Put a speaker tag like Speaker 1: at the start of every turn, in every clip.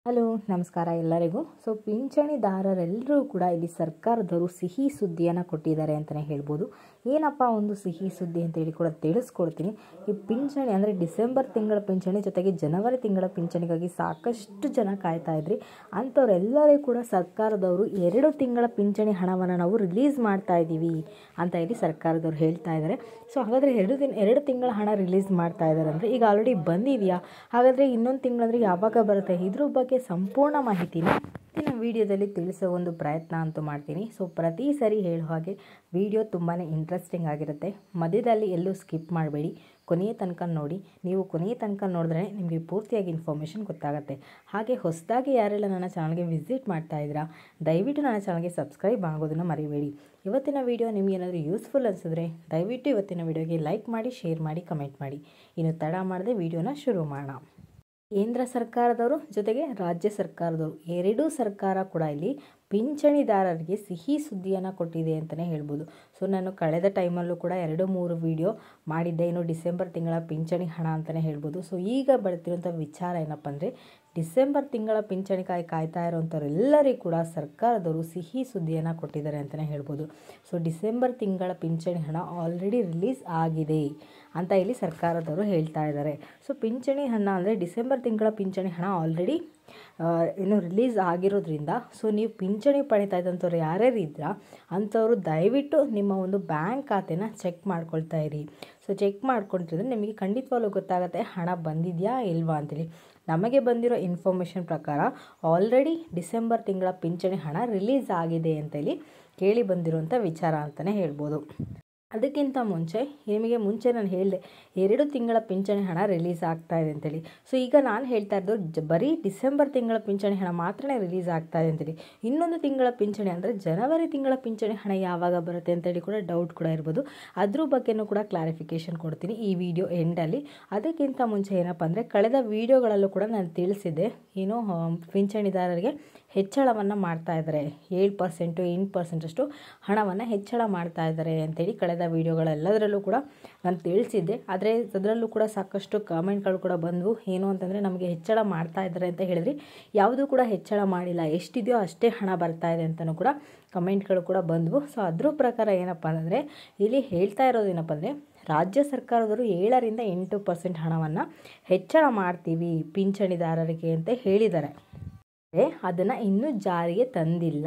Speaker 1: Hello ನಮಸ್ಕಾರ ಎಲ್ಲರಿಗೂ. ಪಿಂಚಣಿದಾರರೆಲ್ಲರೂ ಕೂಡ ಇಲ್ಲಿ ಸರ್ಕಾರದವರು ಸಿಹಿ ಸುದ್ದಿಯನ್ನು ಕೊಟ್ಟಿದ್ದಾರೆ ಅಂತಲೇ ಹೇಳ್ಬೋದು. ಏನಪ್ಪ ಒಂದು ಸಿಹಿ ಸುದ್ದಿ ಅಂತೇಳಿ ಕೂಡ ತಿಳಿಸ್ಕೊಡ್ತೀನಿ. ಈ ಪಿಂಚಣಿ ಅಂದರೆ ಡಿಸೆಂಬರ್ ತಿಂಗಳ ಪಿಂಚಣಿ ಜೊತೆಗೆ ಜನವರಿ ತಿಂಗಳ ಪಿಂಚಣಿಗಾಗಿ ಸಾಕಷ್ಟು ಜನ ಕಾಯ್ತಾ ಇದ್ರಿ. ಅಂಥವರೆಲ್ಲರಿಗೂ ಕೂಡ ಸರ್ಕಾರದವರು 2 ತಿಂಗಳ ಪಿಂಚಣಿ ಹಣವನ್ನು ನಾವು ರಿಲೀಸ್ ಮಾಡ್ತಾ ಇದ್ದೀವಿ ಅಂತ ಇಲ್ಲಿ ಸರ್ಕಾರದವರು ಹೇಳ್ತಾ ಇದ್ದಾರೆ. ಹಾಗಾದರೆ 2 ತಿಂಗಳ ಹಣ ರಿಲೀಸ್ ಮಾಡ್ತಾ ಇದ್ದಾರೆ ಅಂದರೆ ಈಗ ಆಲ್ರೆಡಿ ಬಂದಿದೆಯಾ, ಹಾಗಾದರೆ ಇನ್ನೊಂದು ತಿಂಗಳಂದರೆ ಯಾವಾಗ ಬರುತ್ತೆ, ಇದ್ರ ಬಗ್ಗೆ ಸಂಪೂರ್ಣ ಮಾಹಿತಿನ ಇವತ್ತಿನ ವಿಡಿಯೋದಲ್ಲಿ ತಿಳಿಸೋ ಒಂದು ಪ್ರಯತ್ನ ಅಂತೂ ಮಾಡ್ತೀನಿ. ಪ್ರತಿ ಸರಿ ಹೇಳೋ ಹಾಗೆ ವಿಡಿಯೋ ತುಂಬಾ ಇಂಟ್ರೆಸ್ಟಿಂಗ್ ಆಗಿರುತ್ತೆ. ಮಧ್ಯದಲ್ಲಿ ಎಲ್ಲೂ ಸ್ಕಿಪ್ ಮಾಡಬೇಡಿ, ಕೊನೆಯ ತನಕ ನೋಡಿ. ನೀವು ಕೊನೆಯ ತನಕ ನೋಡಿದ್ರೆ ನಿಮಗೆ ಪೂರ್ತಿಯಾಗಿ ಇನ್ಫಾರ್ಮೇಷನ್ ಗೊತ್ತಾಗುತ್ತೆ. ಹಾಗೆ ಹೊಸದಾಗಿ ಯಾರೆಲ್ಲ ನನ್ನ ಚಾನಲ್ಗೆ ವಿಸಿಟ್ ಮಾಡ್ತಾ ಇದ್ದೀರಾ, ದಯವಿಟ್ಟು ನನ್ನ ಚಾನಲ್ಗೆ ಸಬ್ಸ್ಕ್ರೈಬ್ ಆಗೋದನ್ನು ಮರಿಬೇಡಿ. ಇವತ್ತಿನ ವಿಡಿಯೋ ನಿಮಗೆ ಏನಾದರೂ ಯೂಸ್ಫುಲ್ ಅನಿಸಿದ್ರೆ ದಯವಿಟ್ಟು ಇವತ್ತಿನ ವಿಡಿಯೋಗೆ ಲೈಕ್ ಮಾಡಿ, ಶೇರ್ ಮಾಡಿ, ಕಮೆಂಟ್ ಮಾಡಿ. ಇನ್ನು ತಡ ಮಾಡದೆ ವಿಡಿಯೋನ ಶುರು ಮಾಡೋಣ. ಕೇಂದ್ರ ಸರ್ಕಾರದವರು ಜೊತೆಗೆ ರಾಜ್ಯ ಸರ್ಕಾರದವರು 2 ಸರ್ಕಾರ ಕೂಡ ಇಲ್ಲಿ ಪಿಂಚಣಿದಾರರಿಗೆ ಸಿಹಿ ಸುದ್ದಿಯನ್ನು ಕೊಟ್ಟಿದೆ ಅಂತಲೇ ಹೇಳ್ಬೋದು. ನಾನು ಕಳೆದ ಟೈಮಲ್ಲೂ ಕೂಡ 2-3 ವಿಡಿಯೋ ಮಾಡಿದ್ದೆ, ಇನ್ನು ಡಿಸೆಂಬರ್ ತಿಂಗಳ ಪಿಂಚಣಿ ಹಣ ಅಂತಲೇ ಹೇಳ್ಬೋದು. ಈಗ ಬರ್ತಿರೋಂಥ ವಿಚಾರ ಏನಪ್ಪ ಅಂದರೆ, ಡಿಸೆಂಬರ್ ತಿಂಗಳ ಪಿಂಚಣಿಗಾಗಿ ಕಾಯ್ತಾ ಇರೋವಂಥವ್ರೆಲ್ಲರಿಗೂ ಕೂಡ ಸರ್ಕಾರದವರು ಸಿಹಿ ಸುದ್ದಿಯನ್ನು ಕೊಟ್ಟಿದ್ದಾರೆ ಅಂತಲೇ ಹೇಳ್ಬೋದು. ಡಿಸೆಂಬರ್ ತಿಂಗಳ ಪಿಂಚಣಿ ಹಣ ಆಲ್ರೆಡಿ ರಿಲೀಸ್ ಆಗಿದೆ ಅಂತ ಇಲ್ಲಿ ಸರ್ಕಾರದವರು ಹೇಳ್ತಾ ಇದ್ದಾರೆ. ಪಿಂಚಣಿ ಹಣ ಅಂದರೆ ಡಿಸೆಂಬರ್ ತಿಂಗಳ ಪಿಂಚಣಿ ಹಣ ಆಲ್ರೆಡಿ ರಿಲೀಸ್ ಆಗಿರೋದ್ರಿಂದ ನೀವು ಪಿಂಚಣಿ ಪಡಿತಾ ಇದ್ದಂಥವ್ರು ಯಾರ್ಯಾರು ಇದ್ದೀರಾ ಅಂಥವರು ದಯವಿಟ್ಟು ನಿಮ್ಮ ಒಂದು ಬ್ಯಾಂಕ್ ಖಾತೆನ ಚೆಕ್ ಮಾಡ್ಕೊಳ್ತಾ ಇರಿ. ಚೆಕ್ ಮಾಡ್ಕೊಳ್ತಿದ್ರೆ ನಿಮಗೆ ಖಂಡಿತವಾಗ್ಲೂ ಗೊತ್ತಾಗುತ್ತೆ ಹಣ ಬಂದಿದೆಯಾ ಇಲ್ವಾ ಅಂತೇಳಿ. ನಮಗೆ ಬಂದಿರೋ ಇನ್ಫಾರ್ಮೇಷನ್ ಪ್ರಕಾರ ಆಲ್ರೆಡಿ ಡಿಸೆಂಬರ್ ತಿಂಗಳ ಪಿಂಚಣಿ ಹಣ ರಿಲೀಸ್ ಆಗಿದೆ ಅಂತೇಳಿ ಕೇಳಿ ಬಂದಿರುವಂಥ ವಿಚಾರ ಅಂತಲೇ ಹೇಳ್ಬೋದು. ಅದಕ್ಕಿಂತ ನಿಮಗೆ ಮುಂಚೆ ನಾನು ಹೇಳಿದೆ 2 ತಿಂಗಳ ಪಿಂಚಣಿ ಹಣ ರಿಲೀಸ್ ಆಗ್ತಾ ಇದೆ ಅಂತೇಳಿ. ಈಗ ನಾನು ಹೇಳ್ತಾ ಇದ್ದು ಬರೀ ಡಿಸೆಂಬರ್ ತಿಂಗಳ ಪಿಂಚಣಿ ಹಣ ಮಾತ್ರ ರಿಲೀಸ್ ಆಗ್ತಾ ಇದೆ ಅಂತೇಳಿ. ಇನ್ನೊಂದು ತಿಂಗಳ ಪಿಂಚಣಿ ಅಂದರೆ ಜನವರಿ ತಿಂಗಳ ಪಿಂಚಣಿ ಹಣ ಯಾವಾಗ ಬರುತ್ತೆ ಅಂತೇಳಿ ಕೂಡ ಡೌಟ್ ಕೂಡ ಇರ್ಬೋದು. ಅದ್ರ ಬಗ್ಗೆನೂ ಕೂಡ ಕ್ಲಾರಿಫಿಕೇಷನ್ ಕೊಡ್ತೀನಿ ಈ ವಿಡಿಯೋ ಎಂಡಲ್ಲಿ. ಅದಕ್ಕಿಂತ ಮುಂಚೆ ಏನಪ್ಪ ಅಂದರೆ, ಕಳೆದ ವಿಡಿಯೋಗಳಲ್ಲೂ ಕೂಡ ನಾನು ತಿಳಿಸಿದ್ದೆ, ಪಿಂಚಣಿದಾರರಿಗೆ ಹೆಚ್ಚಳವನ್ನು ಮಾಡ್ತಾ ಇದ್ದಾರೆ, 7%, 8% ಅಷ್ಟು ಹಣವನ್ನು ಹೆಚ್ಚಳ ಮಾಡ್ತಾ ಇದ್ದಾರೆ ಅಂತೇಳಿ ಕಳೆದ ವಿಡಿಯೋಗಳೆಲ್ಲದರಲ್ಲೂ ಕೂಡ ನಾನು ತಿಳಿಸಿದ್ದೆ. ಆದರೆ ಅದರಲ್ಲೂ ಕೂಡ ಸಾಕಷ್ಟು ಕಾಮೆಂಟ್ಗಳು ಕೂಡ ಬಂದವು. ಏನು ಅಂತಂದರೆ, ನಮಗೆ ಹೆಚ್ಚಳ ಮಾಡ್ತಾ ಇದ್ದಾರೆ ಅಂತ ಹೇಳಿದ್ರಿ, ಯಾವುದೂ ಕೂಡ ಹೆಚ್ಚಳ ಮಾಡಿಲ್ಲ, ಎಷ್ಟಿದೆಯೋ ಅಷ್ಟೇ ಹಣ ಬರ್ತಾ ಇದೆ ಅಂತಲೂ ಕೂಡ ಕಮೆಂಟ್ಗಳು ಕೂಡ ಬಂದವು. ಅದ್ರ ಪ್ರಕಾರ ಏನಪ್ಪ ಅಂದರೆ, ಇಲ್ಲಿ ಹೇಳ್ತಾ ಇರೋದು ಏನಪ್ಪ ಅಂದರೆ, ರಾಜ್ಯ ಸರ್ಕಾರದವರು 7-8% ಹಣವನ್ನು ಹೆಚ್ಚಳ ಮಾಡ್ತೀವಿ ಪಿಂಚಣಿದಾರರಿಗೆ ಅಂತ ಹೇಳಿದ್ದಾರೆ. ಅದನ್ನು ಇನ್ನೂ ಜಾರಿಗೆ ತಂದಿಲ್ಲ.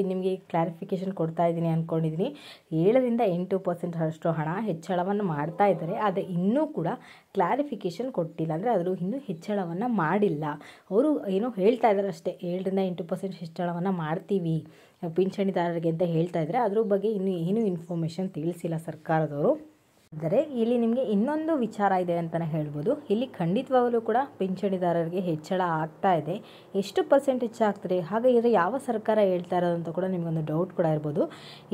Speaker 1: ನಿಮಗೆ ಕ್ಲಾರಿಫಿಕೇಷನ್ ಕೊಡ್ತಾ ಇದ್ದೀನಿ ಅಂದ್ಕೊಂಡಿದ್ದೀನಿ. 7-8% ಅಷ್ಟು ಹಣ ಹೆಚ್ಚಳವನ್ನು ಮಾಡ್ತಾ ಇದ್ದಾರೆ. ಆದರೆ ಇನ್ನೂ ಕೂಡ ಕ್ಲಾರಿಫಿಕೇಷನ್ ಕೊಟ್ಟಿಲ್ಲ, ಅಂದರೆ ಅದ್ರ ಇನ್ನೂ ಹೆಚ್ಚಳವನ್ನು ಮಾಡಿಲ್ಲ. ಅವರು ಹೇಳ್ತಾ ಇದ್ದಾರೆ ಅಷ್ಟೇ, 7-8% ಹೆಚ್ಚಳವನ್ನು ಮಾಡ್ತೀವಿ ಪಿಂಚಣಿದಾರರಿಗೆ ಅಂತ ಹೇಳ್ತಾ ಇದ್ದಾರೆ. ಅದ್ರ ಬಗ್ಗೆ ಇನ್ನೂ ಇನ್ಫಾರ್ಮೇಷನ್ ತಿಳಿಸಿಲ್ಲ ಸರ್ಕಾರದವರು. ಆದರೆ ಇಲ್ಲಿ ನಿಮಗೆ ಇನ್ನೊಂದು ವಿಚಾರ ಇದೆ ಅಂತಲೇ ಹೇಳ್ಬೋದು. ಇಲ್ಲಿ ಖಂಡಿತವಾಗಲೂ ಕೂಡ ಪಿಂಚಣಿದಾರರಿಗೆ ಹೆಚ್ಚಳ ಆಗ್ತಾ ಇದೆ. ಎಷ್ಟು ಪರ್ಸೆಂಟ್ ಹೆಚ್ಚಾಗ್ತದೆ, ಹಾಗಾದರೆ ಯಾವ ಸರ್ಕಾರ ಹೇಳ್ತಾ ಇರೋದಂತ ಕೂಡ ನಿಮಗೊಂದು ಡೌಟ್ ಕೂಡ ಇರ್ಬೋದು.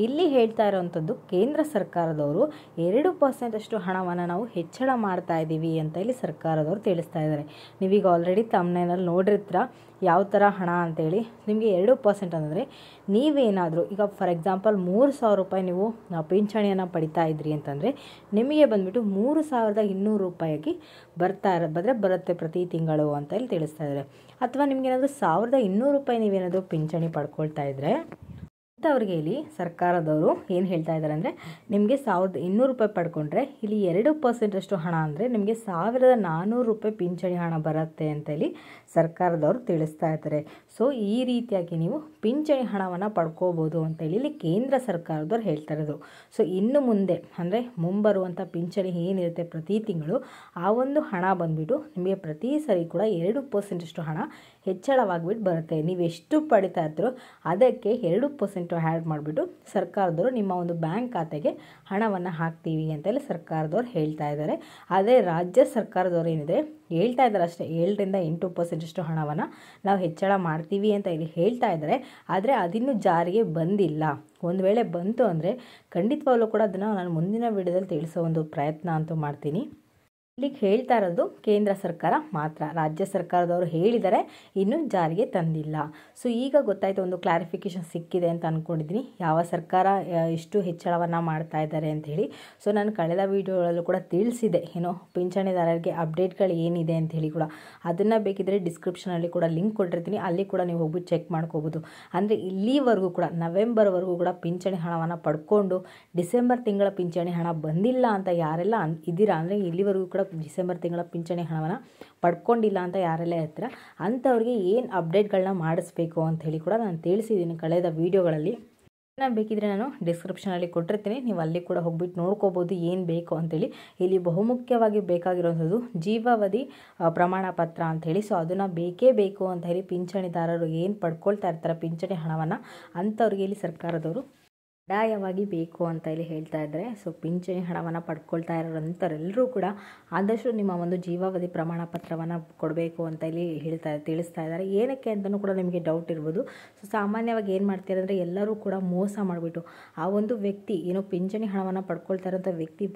Speaker 1: ಇಲ್ಲಿ ಹೇಳ್ತಾ ಇರೋವಂಥದ್ದು ಕೇಂದ್ರ ಸರ್ಕಾರದವರು 2% ಅಷ್ಟು ಹಣವನ್ನು ನಾವು ಹೆಚ್ಚಳ ಮಾಡ್ತಾ ಇದ್ದೀವಿ ಅಂತ ಇಲ್ಲಿ ಸರ್ಕಾರದವರು ತಿಳಿಸ್ತಾ ಇದ್ದಾರೆ. ನೀವೀಗ ಆಲ್ರೆಡಿ ತಮ್ಮನೇನಲ್ಲಿ ನೋಡಿರ್ತೀರ ಯಾವ ಥರ ಹಣ ಅಂತೇಳಿ. ನಿಮಗೆ 2% ಅಂದರೆ ನೀವೇನಾದರೂ ಈಗ ಫಾರ್ ಎಕ್ಸಾಂಪಲ್ 3,000 ರೂಪಾಯಿ ನೀವು ಪಿಂಚಣಿಯನ್ನು ಪಡಿತಾ ಇದ್ರಿ ಅಂತಂದರೆ ನಿಮಗೆ ಬಂದುಬಿಟ್ಟು 3,200 ರೂಪಾಯಿಗೆ ಬರುತ್ತೆ ಪ್ರತಿ ತಿಂಗಳು ಅಂತ ಹೇಳಿ ತಿಳಿಸ್ತಾ ಇದ್ದಾರೆ. ಅಥವಾ ನಿಮಗೇನಾದರೂ 1,200 ರೂಪಾಯಿ ನೀವೇನಾದರೂ ಪಿಂಚಣಿ ಪಡ್ಕೊಳ್ತಾ ಇದ್ದರೆ ಅಂಥವ್ರಿಗೆ ಇಲ್ಲಿ ಸರ್ಕಾರದವರು ಏನು ಹೇಳ್ತಾ ಇದ್ದಾರೆ ಅಂದರೆ, ನಿಮಗೆ 1,200 ರೂಪಾಯಿ ಪಡ್ಕೊಂಡ್ರೆ ಇಲ್ಲಿ 2% ಅಷ್ಟು ಹಣ ಅಂದರೆ ನಿಮಗೆ 1,400 ರೂಪಾಯಿ ಪಿಂಚಣಿ ಹಣ ಬರುತ್ತೆ ಅಂತೇಳಿ ಸರ್ಕಾರದವರು ತಿಳಿಸ್ತಾ ಇದ್ದಾರೆ. ಈ ರೀತಿಯಾಗಿ ನೀವು ಪಿಂಚಣಿ ಹಣವನ್ನು ಪಡ್ಕೋಬೋದು ಅಂತೇಳಿ ಇಲ್ಲಿ ಕೇಂದ್ರ ಸರ್ಕಾರದವ್ರು ಹೇಳ್ತಾ ಇರೋದು. ಇನ್ನು ಮುಂದೆ ಅಂದರೆ ಮುಂಬರುವಂಥ ಪಿಂಚಣಿ ಏನಿರುತ್ತೆ ಪ್ರತಿ ತಿಂಗಳು, ಆ ಒಂದು ಹಣ ಬಂದುಬಿಟ್ಟು ನಿಮಗೆ ಪ್ರತಿ ಸರಿ ಕೂಡ 2% ಅಷ್ಟು ಹಣ ಹೆಚ್ಚಳವಾಗಿಬಿಟ್ಟು ಬರುತ್ತೆ. ನೀವು ಎಷ್ಟು ಪಡಿತಾ ಇರ್ತೀರೋ ಅದಕ್ಕೆ 2% ಆ್ಯಡ್ ಮಾಡಿಬಿಟ್ಟು ಸರ್ಕಾರದವರು ನಿಮ್ಮ ಒಂದು ಬ್ಯಾಂಕ್ ಖಾತೆಗೆ ಹಣವನ್ನು ಹಾಕ್ತೀವಿ ಅಂತೇಳಿ ಸರ್ಕಾರದವ್ರು ಹೇಳ್ತಾ ಇದ್ದಾರೆ. ಆದರೆ ರಾಜ್ಯ ಸರ್ಕಾರದವ್ರು ಏನಿದೆ ಹೇಳ್ತಾ ಇದ್ದಾರೆ ಅಷ್ಟೇ, 7-8% ಅಷ್ಟು ಹಣವನ್ನು ನಾವು ಹೆಚ್ಚಳ ಮಾಡ್ತೀವಿ ಅಂತ ಇಲ್ಲಿ ಹೇಳ್ತಾ ಇದ್ದಾರೆ. ಆದರೆ ಅದಿನ್ನೂ ಜಾರಿಗೆ ಬಂದಿಲ್ಲ. ಒಂದು ವೇಳೆ ಬಂತು ಅಂದರೆ ಖಂಡಿತವಾಗ್ಲೂ ಕೂಡ ಅದನ್ನು ನಾನು ಮುಂದಿನ ವಿಡಿಯೋದಲ್ಲಿ ತಿಳಿಸೋ ಒಂದು ಪ್ರಯತ್ನ ಅಂತೂ ಮಾಡ್ತೀನಿ. ಇಲ್ಲಿಗೆ ಹೇಳ್ತಾ ಇರೋದು ಕೇಂದ್ರ ಸರ್ಕಾರ ಮಾತ್ರ, ರಾಜ್ಯ ಸರ್ಕಾರದವರು ಹೇಳಿದರೆ ಇನ್ನೂ ಜಾರಿಗೆ ತಂದಿಲ್ಲ. ಸೊ ಈಗ ಗೊತ್ತಾಯಿತು, ಒಂದು ಕ್ಲಾರಿಫಿಕೇಷನ್ ಸಿಕ್ಕಿದೆ ಅಂತ ಅಂದ್ಕೊಂಡಿದ್ದೀನಿ, ಯಾವ ಸರ್ಕಾರ ಎಷ್ಟು ಹೆಚ್ಚಳವನ್ನು ಮಾಡ್ತಾ ಇದ್ದಾರೆ ಅಂಥೇಳಿ. ಸೊ ನಾನು ಕಳೆದ ವೀಡಿಯೋಗಳಲ್ಲೂ ಕೂಡ ತಿಳಿಸಿದೆ, ಏನೋ ಪಿಂಚಣಿದಾರರಿಗೆ ಅಪ್ಡೇಟ್ಗಳು ಏನಿದೆ ಅಂಥೇಳಿ ಕೂಡ. ಅದನ್ನು ಬೇಕಿದ್ದರೆ ಡಿಸ್ಕ್ರಿಪ್ಷನಲ್ಲಿ ಕೂಡ ಲಿಂಕ್ ಕೊಟ್ಟಿರ್ತೀನಿ, ಅಲ್ಲಿ ಕೂಡ ನೀವು ಹೋಗ್ಬಿಟ್ಟು ಚೆಕ್ ಮಾಡ್ಕೋಬೋದು. ಅಂದರೆ ಇಲ್ಲಿವರೆಗೂ ಕೂಡ ನವೆಂಬರ್ವರೆಗೂ ಕೂಡ ಪಿಂಚಣಿ ಹಣವನ್ನು ಪಡ್ಕೊಂಡು ಡಿಸೆಂಬರ್ ತಿಂಗಳ ಪಿಂಚಣಿ ಹಣ ಬಂದಿಲ್ಲ ಅಂತ ಯಾರೆಲ್ಲ ಇದ್ದೀರಾ, ಅಂದರೆ ಇಲ್ಲಿವರೆಗೂ ಕೂಡ ಡಿಸೆಂಬರ್ ತಿಂಗಳ ಪಿಂಚಣಿ ಹಣವನ್ನು ಪಡ್ಕೊಂಡಿಲ್ಲ ಅಂತ ಯಾರೆಲ್ಲ ಇರ್ತೀರ ಅಂಥವ್ರಿಗೆ ಏನು ಅಪ್ಡೇಟ್ಗಳನ್ನ ಮಾಡಿಸ್ಬೇಕು ಅಂಥೇಳಿ ಕೂಡ ನಾನು ತಿಳಿಸಿದ್ದೀನಿ ಕಳೆದ ವೀಡಿಯೋಗಳಲ್ಲಿ. ಬೇಕಿದ್ರೆ ನಾನು ಡಿಸ್ಕ್ರಿಪ್ಷನಲ್ಲಿ ಕೊಟ್ಟಿರ್ತೀನಿ, ನೀವು ಅಲ್ಲಿ ಕೂಡ ಹೋಗ್ಬಿಟ್ಟು ನೋಡ್ಕೋಬೋದು ಏನು ಬೇಕು ಅಂಥೇಳಿ. ಇಲ್ಲಿ ಬಹುಮುಖ್ಯವಾಗಿ ಬೇಕಾಗಿರೋಂಥದ್ದು ಜೀವಾವಧಿ ಪ್ರಮಾಣ ಪತ್ರ ಅಂಥೇಳಿ. ಸೊ ಅದನ್ನು ಬೇಕೇ ಬೇಕು ಅಂತ ಹೇಳಿ ಪಿಂಚಣಿದಾರರು ಏನು ಪಡ್ಕೊಳ್ತಾ ಇರ್ತಾರೆ ಪಿಂಚಣಿ ಹಣವನ್ನು, ಅಂಥವ್ರಿಗೆ ಇಲ್ಲಿ ಸರ್ಕಾರದವರು ಕಡ್ಡಾಯವಾಗಿ ಬೇಕು ಅಂತ ಇಲ್ಲಿ ಹೇಳ್ತಾ ಇದ್ದಾರೆ. ಸೊ ಪಿಂಚಣಿ ಹಣವನ್ನು ಪಡ್ಕೊಳ್ತಾ ಇರೋರಂಥವರೆಲ್ಲರೂ ಕೂಡ ಆದಷ್ಟು ನಿಮ್ಮ ಒಂದು ಜೀವಾವಧಿ ಪ್ರಮಾಣ ಪತ್ರವನ್ನು ಕೊಡಬೇಕು ಅಂತ ಇಲ್ಲಿ ತಿಳಿಸ್ತಾ ಇದ್ದಾರೆ. ಏನಕ್ಕೆ ಅಂತಲೂ ಕೂಡ ನಿಮಗೆ ಡೌಟ್ ಇರ್ಬೋದು. ಸೊ ಸಾಮಾನ್ಯವಾಗಿ ಏನು ಮಾಡ್ತಾರೆ ಅಂದರೆ ಎಲ್ಲರೂ ಕೂಡ ಮೋಸ ಮಾಡಿಬಿಟ್ಟು ಆ ಒಂದು ವ್ಯಕ್ತಿ ಏನೋ ಪಿಂಚಣಿ ಹಣವನ್ನು ಪಡ್ಕೊಳ್ತಾ ಇರೋಂಥ ವ್ಯಕ್ತಿ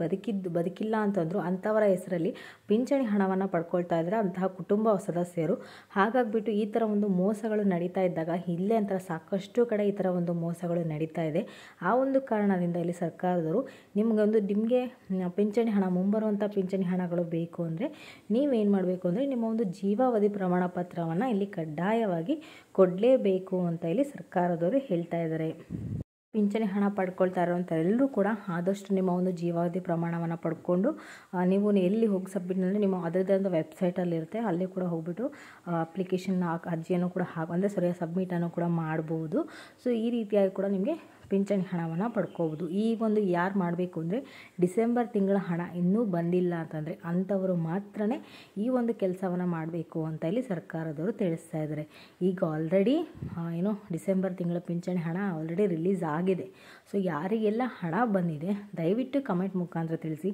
Speaker 1: ಬದುಕಿಲ್ಲ ಅಂತಂದ್ರು ಅಂಥವರ ಹೆಸರಲ್ಲಿ ಪಿಂಚಣಿ ಹಣವನ್ನು ಪಡ್ಕೊಳ್ತಾ ಇದ್ದಾರೆ ಅಂತಹ ಕುಟುಂಬ ಸದಸ್ಯರು. ಹಾಗಾಗಿಬಿಟ್ಟು ಈ ಥರ ಒಂದು ಮೋಸಗಳು ನಡೀತಾ ಇದ್ದಾಗ ಇಲ್ಲೇ ಅಂತ ಸಾಕಷ್ಟು ಕಡೆ ಈ ಥರ ಒಂದು ಮೋಸಗಳು ನಡೀತಾ ಇದೆ. ಆ ಒಂದು ಕಾರಣದಿಂದ ಇಲ್ಲಿ ಸರ್ಕಾರದವರು ನಿಮಗೆ ಪಿಂಚಣಿ ಹಣ ಮುಂಬರುವಂಥ ಪಿಂಚಣಿ ಹಣಗಳು ಬೇಕು ಅಂದರೆ ನೀವೇನು ಮಾಡಬೇಕು ಅಂದರೆ ನಿಮ್ಮ ಒಂದು ಜೀವಾವಧಿ ಪ್ರಮಾಣ ಪತ್ರವನ್ನು ಇಲ್ಲಿ ಕಡ್ಡಾಯವಾಗಿ ಕೊಡಲೇಬೇಕು ಅಂತ ಇಲ್ಲಿ ಸರ್ಕಾರದವರು ಹೇಳ್ತಾ ಇದ್ದಾರೆ. ಪಿಂಚಣಿ ಹಣ ಪಡ್ಕೊಳ್ತಾ ಇರೋವಂಥ ಎಲ್ಲರೂ ಕೂಡ ಆದಷ್ಟು ನಿಮ್ಮ ಒಂದು ಜೀವಾವಧಿ ಪ್ರಮಾಣವನ್ನು ಪಡ್ಕೊಂಡು ನೀವು ಎಲ್ಲಿ ಹೋಗಿ ಸಬ್ಮಿಟ್ ಅಂದರೆ ನಿಮ್ಮ ಅದರದ್ದೇ ಒಂದು ವೆಬ್ಸೈಟಲ್ಲಿ ಇರುತ್ತೆ, ಅಲ್ಲಿ ಕೂಡ ಹೋಗ್ಬಿಟ್ಟು ಅಪ್ಲಿಕೇಶನ್ ಅರ್ಜಿಯನ್ನು ಕೂಡ ಸಬ್ಮಿಟನ್ನು ಕೂಡ ಮಾಡ್ಬೋದು. ಸೊ ಈ ರೀತಿಯಾಗಿ ಕೂಡ ನಿಮಗೆ ಪಿಂಚಣಿ ಹಣವನ್ನು ಪಡ್ಕೋಬೋದು. ಈ ಒಂದು ಯಾರು ಮಾಡಬೇಕು ಅಂದರೆ ಡಿಸೆಂಬರ್ ತಿಂಗಳ ಹಣ ಇನ್ನೂ ಬಂದಿಲ್ಲ ಅಂತಂದರೆ ಅಂಥವರು ಮಾತ್ರ ಈ ಒಂದು ಕೆಲಸವನ್ನು ಮಾಡಬೇಕು ಅಂತ ಇಲ್ಲಿ ಸರ್ಕಾರದವರು ತಿಳಿಸ್ತಾ ಇದ್ದಾರೆ. ಈಗ ಆಲ್ರೆಡಿ ಡಿಸೆಂಬರ್ ತಿಂಗಳ ಪಿಂಚಣಿ ಹಣ ಆಲ್ರೆಡಿ ರಿಲೀಸ್ ಆಗಿದೆ. ಸೊ ಯಾರಿಗೆಲ್ಲ ಹಣ ಬಂದಿದೆ ದಯವಿಟ್ಟು ಕಮೆಂಟ್ ಮುಖಾಂತರ ತಿಳಿಸಿ.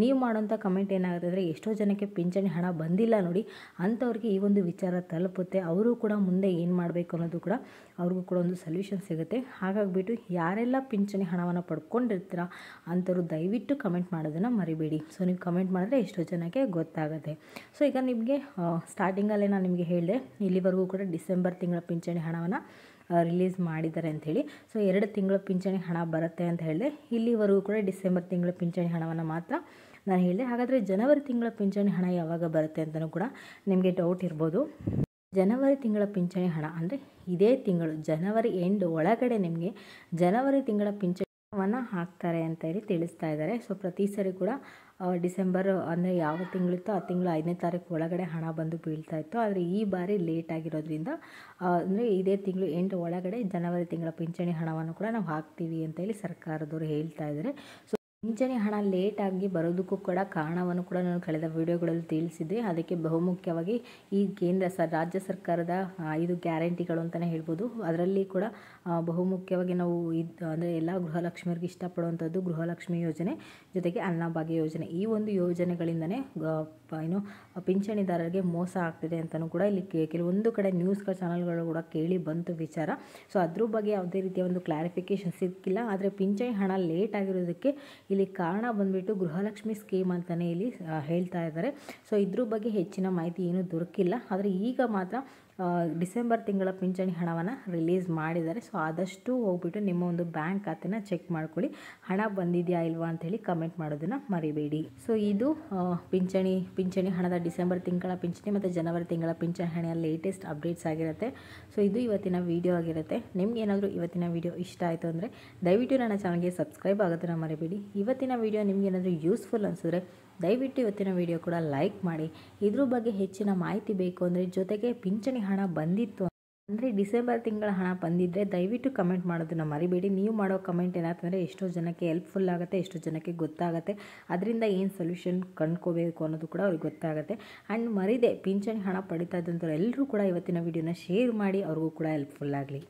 Speaker 1: ನೀವು ಮಾಡೋಂಥ ಕಮೆಂಟ್ ಏನಾಗುತ್ತೆ ಅಂದರೆ ಎಷ್ಟೋ ಜನಕ್ಕೆ ಪಿಂಚಣಿ ಹಣ ಬಂದಿಲ್ಲ ನೋಡಿ, ಅಂಥವ್ರಿಗೆ ಈ ಒಂದು ವಿಚಾರ ತಲುಪುತ್ತೆ. ಅವರು ಕೂಡ ಮುಂದೆ ಏನು ಮಾಡಬೇಕು ಅನ್ನೋದು ಕೂಡ ಅವ್ರಿಗೂ ಕೂಡ ಒಂದು ಸೊಲ್ಯೂಷನ್ ಸಿಗುತ್ತೆ. ಹಾಗಾಗಿಬಿಟ್ಟು ಯಾರೆಲ್ಲ ಪಿಂಚಣಿ ಹಣವನ್ನು ಪಡ್ಕೊಂಡಿರ್ತೀರ ಅಂಥವ್ರು ದಯವಿಟ್ಟು ಕಮೆಂಟ್ ಮಾಡೋದನ್ನು ಮರಿಬೇಡಿ. ಸೊ ನೀವು ಕಮೆಂಟ್ ಮಾಡಿದ್ರೆ ಎಷ್ಟೋ ಜನಕ್ಕೆ ಗೊತ್ತಾಗುತ್ತೆ. ಸೊ ಈಗ ನಿಮಗೆ ಸ್ಟಾರ್ಟಿಂಗಲ್ಲೇ ನಾನು ನಿಮಗೆ ಹೇಳಿದೆ ಇಲ್ಲಿವರೆಗೂ ಕೂಡ ಡಿಸೆಂಬರ್ ತಿಂಗಳ ಪಿಂಚಣಿ ಹಣವನ್ನು ರಿಲೀಸ್ ಮಾಡಿದ್ದಾರೆ ಅಂಥೇಳಿ. ಸೊ 2 ತಿಂಗಳ ಪಿಂಚಣಿ ಹಣ ಬರುತ್ತೆ ಅಂತ ಹೇಳಿದೆ. ಇಲ್ಲಿವರೆಗೂ ಕೂಡ ಡಿಸೆಂಬರ್ ತಿಂಗಳ ಪಿಂಚಣಿ ಹಣವನ್ನು ಮಾತ್ರ ನಾನು ಹೇಳಿದೆ. ಹಾಗಾದರೆ ಜನವರಿ ತಿಂಗಳ ಪಿಂಚಣಿ ಹಣ ಯಾವಾಗ ಬರುತ್ತೆ ಅಂತಲೂ ಕೂಡ ನಿಮಗೆ ಡೌಟ್ ಇರ್ಬೋದು. ಜನವರಿ ತಿಂಗಳ ಪಿಂಚಣಿ ಹಣ ಅಂದರೆ ಇದೇ ತಿಂಗಳು ಜನವರಿ ಎಂಡ್ ಒಳಗಡೆ ನಿಮಗೆ ಜನವರಿ ತಿಂಗಳ ಪಿಂಚಣಿ ಹಣವನ್ನು ಹಾಕ್ತಾರೆ ಅಂತ ಹೇಳಿ ತಿಳಿಸ್ತಾ ಇದ್ದಾರೆ. ಸೊ ಪ್ರತಿ ಸರಿ ಕೂಡ ಡಿಸೆಂಬರ್ ಅಂದರೆ ಯಾವ ತಿಂಗಳಿತ್ತೋ ಆ ತಿಂಗಳು 5ನೇ ತಾರೀಕು ಒಳಗಡೆ ಹಣ ಬಂದು ಬೀಳ್ತಾ ಇತ್ತು. ಆದರೆ ಈ ಬಾರಿ ಲೇಟ್ ಆಗಿರೋದ್ರಿಂದ ಅಂದರೆ ಇದೇ ತಿಂಗಳು ಎಂಡ್ ಒಳಗಡೆ ಜನವರಿ ತಿಂಗಳ ಪಿಂಚಣಿ ಹಣವನ್ನು ಕೂಡ ನಾವು ಹಾಕ್ತೀವಿ ಅಂತ ಹೇಳಿ ಸರ್ಕಾರದವರು ಹೇಳ್ತಾ ಇದ್ದಾರೆ. ಸೊ ಪಿಂಚಣಿ ಹಣ ಲೇಟಾಗಿ ಬರೋದಕ್ಕೂ ಕೂಡ ಕಾರಣವನ್ನು ಕೂಡ ನಾನು ಕಳೆದ ವಿಡಿಯೋಗಳಲ್ಲಿ ತಿಳಿಸಿದ್ದೆ. ಅದಕ್ಕೆ ಬಹುಮುಖ್ಯವಾಗಿ ಈ ರಾಜ್ಯ ಸರ್ಕಾರದ 5 ಗ್ಯಾರಂಟಿಗಳು ಅಂತಲೇ ಹೇಳ್ಬೋದು. ಅದರಲ್ಲಿ ಕೂಡ ಬಹುಮುಖ್ಯವಾಗಿ ನಾವು ಅಂದರೆ ಎಲ್ಲ ಗೃಹಲಕ್ಷ್ಮಿಯರಿಗೆ ಇಷ್ಟಪಡುವಂಥದ್ದು ಗೃಹಲಕ್ಷ್ಮಿ ಯೋಜನೆ ಜೊತೆಗೆ ಅನ್ನಭಾಗ್ಯ ಯೋಜನೆ. ಈ ಒಂದು ಯೋಜನೆಗಳಿಂದನೇ ಪಿಂಚಣಿದಾರರಿಗೆ ಮೋಸ ಆಗ್ತಿದೆ ಅಂತಲೂ ಕೂಡ ಇಲ್ಲಿ ಕೆಲವೊಂದು ಕಡೆ ನ್ಯೂಸ್ಗಳ ಚಾನಲ್ಗಳು ಕೂಡ ಕೇಳಿ ಬಂತು ವಿಚಾರ. ಸೊ ಅದ್ರ ಬಗ್ಗೆ ಯಾವುದೇ ರೀತಿಯ ಒಂದು ಕ್ಲಾರಿಫಿಕೇಷನ್ ಸಿಕ್ಕಿಲ್ಲ. ಆದರೆ ಪಿಂಚಣಿ ಹಣ ಲೇಟ್ ಆಗಿರೋದಕ್ಕೆ ಇಲ್ಲಿ ಕಾರಣ ಬಂದುಬಿಟ್ಟು ಗೃಹಲಕ್ಷ್ಮಿ ಸ್ಕೀಮ್ ಅಂತಲೇ ಇಲ್ಲಿ ಹೇಳ್ತಾ ಇದ್ದಾರೆ. ಸೊ ಇದ್ರ ಬಗ್ಗೆ ಹೆಚ್ಚಿನ ಮಾಹಿತಿ ಏನೂ ದೊರಕಿಲ್ಲ. ಆದರೆ ಈಗ ಮಾತ್ರ ಡಿಸೆಂಬರ್ ತಿಂಗಳ ಪಿಂಚಣಿ ಹಣವನ್ನು ರಿಲೀಸ್ ಮಾಡಿದ್ದಾರೆ. ಸೊ ಆದಷ್ಟು ಹೋಗ್ಬಿಟ್ಟು ನಿಮ್ಮ ಒಂದು ಬ್ಯಾಂಕ್ ಖಾತೆನ ಚೆಕ್ ಮಾಡ್ಕೊಳ್ಳಿ, ಹಣ ಬಂದಿದೆಯಾ ಇಲ್ವಾ ಅಂಥೇಳಿ ಕಮೆಂಟ್ ಮಾಡೋದನ್ನು ಮರಿಬೇಡಿ. ಸೊ ಇದು ಪಿಂಚಣಿ ಹಣದ ಡಿಸೆಂಬರ್ ತಿಂಗಳ ಪಿಂಚಣಿ ಮತ್ತು ಜನವರಿ ತಿಂಗಳ ಪಿಂಚಣಿ ಹಣ ಲೇಟೆಸ್ಟ್ ಅಪ್ಡೇಟ್ಸ್ ಆಗಿರುತ್ತೆ. ಸೊ ಇದು ಇವತ್ತಿನ ವಿಡಿಯೋ ಆಗಿರುತ್ತೆ. ನಿಮ್ಗೆ ಏನಾದರೂ ಇವತ್ತಿನ ವಿಡಿಯೋ ಇಷ್ಟ ಆಯಿತು ಅಂದರೆ ದಯವಿಟ್ಟು ನನ್ನ ಚಾನಲ್ಗೆ ಸಬ್ಸ್ಕ್ರೈಬ್ ಆಗೋದನ್ನು ಮರಿಬೇಡಿ. ಇವತ್ತಿನ ವಿಡಿಯೋ ನಿಮ್ಗೆ ಏನಾದರೂ ಯೂಸ್ಫುಲ್ ಅನಿಸಿದ್ರೆ ದಯವಿಟ್ಟು ಇವತ್ತಿನ ವಿಡಿಯೋ ಕೂಡ ಲೈಕ್ ಮಾಡಿ. ಇದ್ರ ಬಗ್ಗೆ ಹೆಚ್ಚಿನ ಮಾಹಿತಿ ಬೇಕು ಅಂದರೆ ಜೊತೆಗೆ ಪಿಂಚಣಿ ಹಣ ಬಂದಿತ್ತು ಅಂದರೆ ಡಿಸೆಂಬರ್ ತಿಂಗಳ ಹಣ ಬಂದಿದ್ದರೆ ದಯವಿಟ್ಟು ಕಮೆಂಟ್ ಮಾಡೋದನ್ನು ಮರಿಬೇಡಿ. ನೀವು ಮಾಡೋ ಕಮೆಂಟ್ ಏನಾಗ್ತಂದರೆ ಎಷ್ಟೋ ಜನಕ್ಕೆ ಹೆಲ್ಪ್ಫುಲ್ ಆಗುತ್ತೆ, ಎಷ್ಟೋ ಜನಕ್ಕೆ ಗೊತ್ತಾಗುತ್ತೆ. ಅದರಿಂದ ಏನು ಸೊಲ್ಯೂಷನ್ ಕಂಡ್ಕೋಬೇಕು ಅನ್ನೋದು ಕೂಡ ಅವ್ರಿಗೆ ಗೊತ್ತಾಗುತ್ತೆ. ಆ್ಯಂಡ್ ಮರಿದೆ ಪಿಂಚಣಿ ಹಣ ಪಡಿತಾ ಇದ್ದಂಥವ್ರು ಎಲ್ಲರೂ ಕೂಡ ಇವತ್ತಿನ ವಿಡಿಯೋನ ಶೇರ್ ಮಾಡಿ, ಅವ್ರಿಗೂ ಕೂಡ ಹೆಲ್ಪ್ಫುಲ್ ಆಗಲಿ.